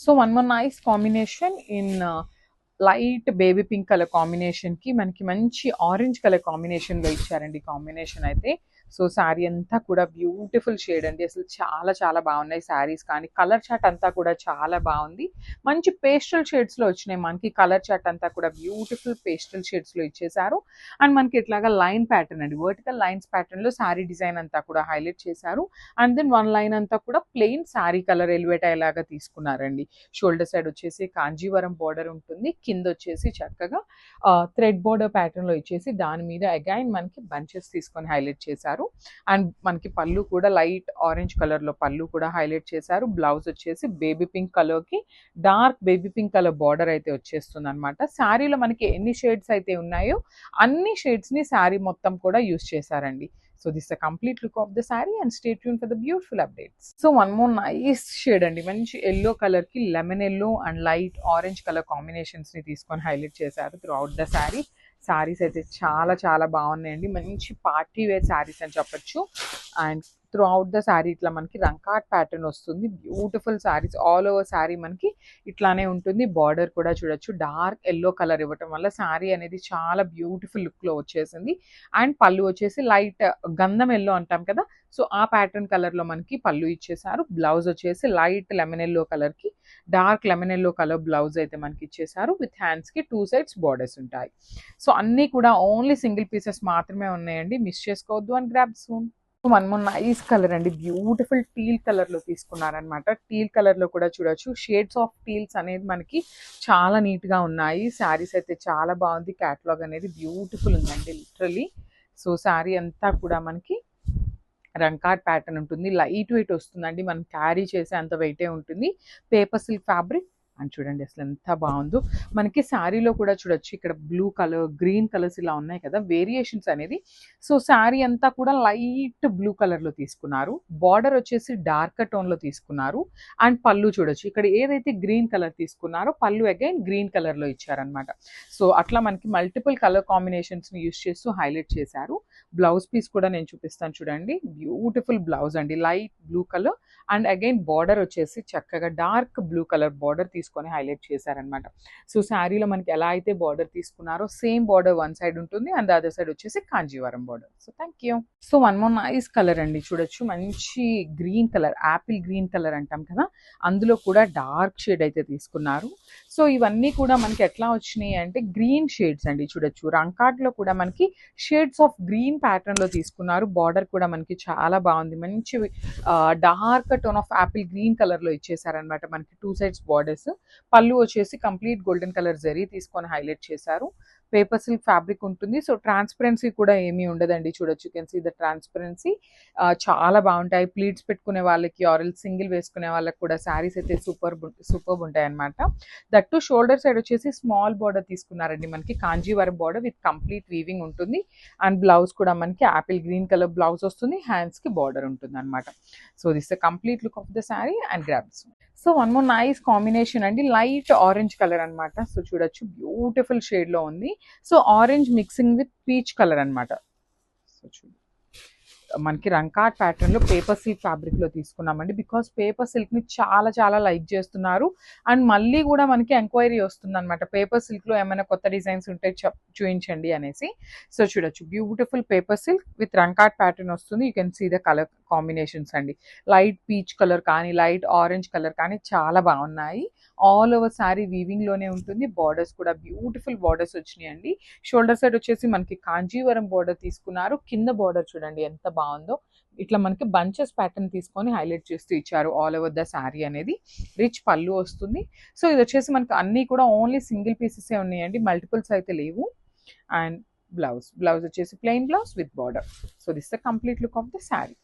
So one more nice combination in light baby pink colour combination కి మనకి మంచి orange colour combination లో ఇచ్చారండి కాంబినేషన్ అయితే. సో శారీ అంతా కూడా బ్యూటిఫుల్ షేడ్ అండి, అసలు చాలా చాలా బాగున్నాయి శారీస్. కానీ కలర్ చార్ట్ అంతా కూడా చాలా బాగుంది, మంచి పేస్టల్ షేడ్స్ లో వచ్చినాయి మనకి. కలర్ చార్ట్ అంతా కూడా బ్యూటిఫుల్ పేస్టల్ షేడ్స్ లో ఇచ్చేసారు. అండ్ మనకి ఇట్లాగా లైన్ ప్యాటర్న్ అండి, వర్టికల్ లైన్స్ ప్యాటర్న్ లో శారీ డిజైన్ అంతా కూడా హైలైట్ చేశారు. అండ్ దెన్ వన్ లైన్ అంతా కూడా ప్లెయిన్ శారీ కలర్ ఎలివేట్ అయ్యేలాగా తీసుకున్నారండి. షోల్డర్ సైడ్ వచ్చేసి కాంజీవరం బార్డర్ ఉంటుంది, కింద వచ్చేసి చక్కగా థ్రెడ్ బార్డర్ ప్యాటర్న్ లో ఇచ్చేసి దాని మీద అగైన్ మనకి బంచెస్ తీసుకొని హైలైట్ చేశారు. అండ్ మనకి పళ్ళు కూడా లైట్ ఆరెంజ్ కలర్ లో పళ్ళు కూడా హైలైట్ చేశారు. బ్లౌజ్ వచ్చేసి బేబీ పింక్ కలర్ కి dark baby pink colour border అయితే వచ్చేస్తుంది అనమాట. శారీలో మనకి ఎన్ని షేడ్స్ అయితే ఉన్నాయో అన్ని షేడ్స్ ని శారీ మొత్తం కూడా యూస్ చేశారండి. So this is a complete look of the saree and stay tuned for the beautiful updates. So one more nice shade అండి, మంచి ఎల్లో కలర్ కి lemon yellow and light orange colour combinations ని తీసుకొని highlight చేశారు through out the sari. Saris అయితే చాలా చాలా బాగున్నాయండి, మంచి పార్టీ వేర్ శారీస్ అని చెప్పొచ్చు. And through out the sari ఇట్లా మనకి రంకాట్ ప్యాటర్న్ వస్తుంది, beautiful saris all over sari మనకి ఇట్లానే ఉంటుంది. బార్డర్ కూడా చూడొచ్చు డార్క్ ఎల్లో కలర్ ఇవ్వటం వల్ల శారీ అనేది చాలా బ్యూటిఫుల్ లుక్ లో వచ్చేసింది. అండ్ పళ్ళు వచ్చేసి లైట్ గంధం ఎల్లో అంటాం కదా, సో ఆ ప్యాటర్న్ కలర్ లో మనకి పళ్ళు ఇచ్చేసారు. బ్లౌజ్ వచ్చేసి లైట్ లెమన్ ఎల్లో కలర్ కి dark lemon yellow colour blouse అయితే మనకి ఇచ్చేసారు. విత్ హ్యాండ్స్ కి 2 సైడ్స్ బార్డర్స్ ఉంటాయి. సో అన్ని కూడా ఓన్లీ సింగిల్ పీసెస్ మాత్రమే ఉన్నాయండి, మిస్ చేసుకోవద్దు. And grab soon. One more nice colour అండి, బ్యూటిఫుల్ టీల్ కలర్ లో తీసుకున్నారనమాట. టీల్ కలర్ లో కూడా చూడొచ్చు షేడ్స్ ఆఫ్ టీల్స్ అనేది మనకి చాలా నీట్ గా ఉన్నాయి. శారీస్ అయితే చాలా బాగుంది, క్యాటలాగ్ అనేది బ్యూటిఫుల్ ఉందండి లిటరలీ. సో శారీ అంతా కూడా మనకి రంకాట్ ప్యాటర్న్ ఉంటుంది, లైట్ వెయిట్ వస్తుందండి, మనం క్యారీ చేసే అంత వెయిటే ఉంటుంది. Paper silk fabric. అని చూడండి అసలు ఎంత బాగుందో. మనకి శారీలో కూడా చూడొచ్చు ఇక్కడ బ్లూ కలర్ గ్రీన్ కలర్స్ ఇలా ఉన్నాయి కదా వేరియేషన్స్ అనేది. సో శారీ అంతా కూడా లైట్ బ్లూ కలర్ లో తీసుకున్నారు, బార్డర్ వచ్చేసి డార్క్ టోన్ లో తీసుకున్నారు. అండ్ పళ్ళు చూడొచ్చు ఇక్కడ ఏదైతే గ్రీన్ కలర్ తీసుకున్నారో పళ్ళు అగైన్ గ్రీన్ కలర్ లో ఇచ్చారనమాట. సో అట్లా మనకి మల్టిపుల్ కలర్ కాంబినేషన్స్ ని యూస్ చేస్తూ హైలైట్ చేశారు. బ్లౌజ్ పీస్ కూడా నేను చూపిస్తాను చూడండి, బ్యూటిఫుల్ బ్లౌజ్ అండి, light blue colour and again border వచ్చేసి చక్కగా డార్క్ బ్లూ కలర్ బార్డర్ తీసుకొని హైలైట్ చేశారనమాట. సో శారీలో మనకి ఎలా అయితే బార్డర్ తీసుకున్నారో సేమ్ బార్డర్ వన్ సైడ్ ఉంటుంది అండ్ అదర్ సైడ్ వచ్చేసి Kanjeevaram border. So thank you. So one more nice colour అండి, చూడొచ్చు మంచి green colour, Apple green colour అంటాం కదా, అందులో కూడా డార్క్ షేడ్ అయితే తీసుకున్నారు. సో ఇవన్నీ కూడా మనకి ఎట్లా వచ్చినాయి అంటే గ్రీన్ షేడ్స్ అండి, చూడొచ్చు రంకాట్ లో కూడా మనకి షేడ్స్ ఆఫ్ గ్రీన్ ప్యాటర్న్ లో తీసుకున్నారు. బార్డర్ కూడా మనకి చాలా బాగుంది, మంచి dark tone of Apple green colour లో ఇచ్చేసారనమాట మనకి 2 సైడ్స్ బార్డర్స్. పళ్ళు వచ్చేసి కంప్లీట్ గోల్డెన్ కలర్ జరీ తీసుకొని హైలైట్ చేశారు. పేపర్ సిల్క్ ఫ్యాబ్రిక్ ఉంటుంది, సో ట్రాన్స్పరెన్సీ కూడా ఏమీ ఉండదండి. చూడొచ్చు కెన్ సీ ద ట్రాన్స్పరెన్సీ, చాలా బాగుంటాయి. ప్లీట్స్ పెట్టుకునే వాళ్ళకి ఆరెల్ సింగిల్ వేసుకునే వాళ్ళకి కూడా శారీస్ అయితే సూపర్ ఉంటాయి అనమాట. దట్టు షోల్డర్ సైడ్ వచ్చేసి స్మాల్ బార్డర్ తీసుకున్నారండి మనకి, Kanjeevaram border with complete weaving ఉంటుంది. అండ్ బ్లౌజ్ కూడా మనకి యాపిల్ గ్రీన్ కలర్ బ్లౌజ్ వస్తుంది, హ్యాండ్స్ కి బార్డర్ ఉంటుంది అనమాట. So this the complete look of the sari and grabs. So one more nice combination అండి, లైట్ ఆరెంజ్ కలర్ అనమాట. సో చూడొచ్చు బ్యూటిఫుల్ షేడ్ లో ఉంది. So orange mixing with peach colour అనమాట. సో చూడండి మనకి రంకాట్ ప్యాటర్న్ లో పేపర్ సిల్క్ ఫ్యాబ్రిక్ లో తీసుకున్నామండి, బికాస్ పేపర్ సిల్క్ ని చాలా చాలా లైక్ చేస్తున్నారు. అండ్ మళ్ళీ కూడా మనకి ఎంక్వైరీ వస్తుంది అనమాట, పేపర్ సిల్క్ లో ఏమైనా కొత్త డిజైన్స్ ఉంటే చూపించండి అనేసి. సో చూడొచ్చు బ్యూటిఫుల్ పేపర్ సిల్క్ విత్ రంకాట్ ప్యాటర్న్ వస్తుంది. You can see the colour combinations అండి, లైట్ పీచ్ కలర్ కానీ లైట్ ఆరెంజ్ కలర్ కానీ చాలా బాగున్నాయి. ఆల్ ఓవర్ శారీ వీవింగ్ లోనే ఉంటుంది. బార్డర్స్ కూడా బ్యూటిఫుల్ బార్డర్స్ వచ్చినాయి అండి. షోల్డర్ సైడ్ వచ్చేసి మనకి కాంజీవరం బార్డర్ తీసుకున్నారు. కింద బార్డర్ చూడండి ఎంత బాగుందో, ఇట్లా మనకి బంచెస్ ప్యాటర్న్ తీసుకొని హైలైట్ చేస్తూ ఇచ్చారు. ఆల్ ఓవర్ ద శారీ అనేది రిచ్ పళ్ళు వస్తుంది. సో ఇది వచ్చేసి మనకి అన్ని కూడా ఓన్లీ సింగిల్ పీసెస్ ఉన్నాయండి, మల్టిపుల్స్ అయితే లేవు. అండ్ బ్లౌజ్ వచ్చేసి plain blouse with border. So this the complete look of the sari.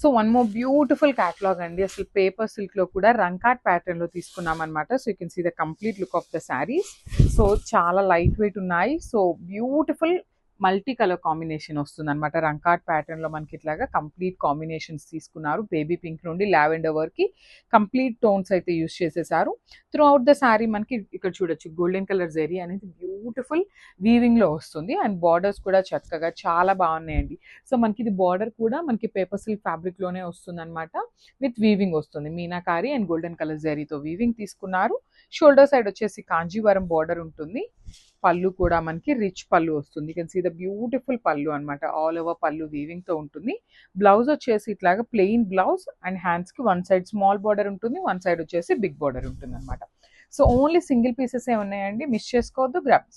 So one more beautiful catalogue అండి, అసలు పేపర్ సిల్క్ లో కూడా రంకాట్ ప్యాటర్న్ లో తీసుకున్నాం అనమాట. So you can see the complete look of the saris. So చాలా light weight ఉన్నాయి. So beautiful multi colour combination వస్తుంది అనమాట. రంకాట్ ప్యాటర్న్ లో మనకి ఇట్లాగా కంప్లీట్ కాంబినేషన్స్ తీసుకున్నారు. బేబీ పింక్ నుండి లావెండర్ వరకు కంప్లీట్ టోన్స్ అయితే యూస్ చేసేసారు. త్రూ అవుట్ ద శారీ మనకి ఇక్కడ చూడొచ్చు గోల్డెన్ కలర్ జెరీ అనేది బ్యూటిఫుల్ వీవింగ్ లో వస్తుంది. అండ్ బార్డర్స్ కూడా చక్కగా చాలా బాగున్నాయండి. సో మనకి ఇది బార్డర్ కూడా మనకి పేపర్ సిల్క్ ఫ్యాబ్రిక్ లోనే వస్తుంది అనమాట. విత్ వీవింగ్ వస్తుంది. మీనాకారి అండ్ గోల్డెన్ కలర్ జరీతో వీవింగ్ తీసుకున్నారు. షోల్డర్ సైడ్ వచ్చేసి కాంజీవరం బార్డర్ ఉంటుంది. పళ్ళు కూడా మనకి రిచ్ పళ్ళు వస్తుంది. You can see the beautiful pallu అనమాట. ఆల్ ఓవర్ పళ్ళు వీవింగ్ తో ఉంటుంది. బ్లౌజ్ వచ్చేసి ఇట్లాగా ప్లెయిన్ బ్లౌజ్ అండ్ హ్యాండ్స్ కి వన్ సైడ్ స్మాల్ బార్డర్ ఉంటుంది, వన్ సైడ్ వచ్చేసి బిగ్ బార్డర్ ఉంటుంది అనమాట. సో ఓన్లీ సింగిల్ పీసెస్ ఏ ఉన్నాయండి, మిస్ చేసుకోవద్దు, గ్రాబ్.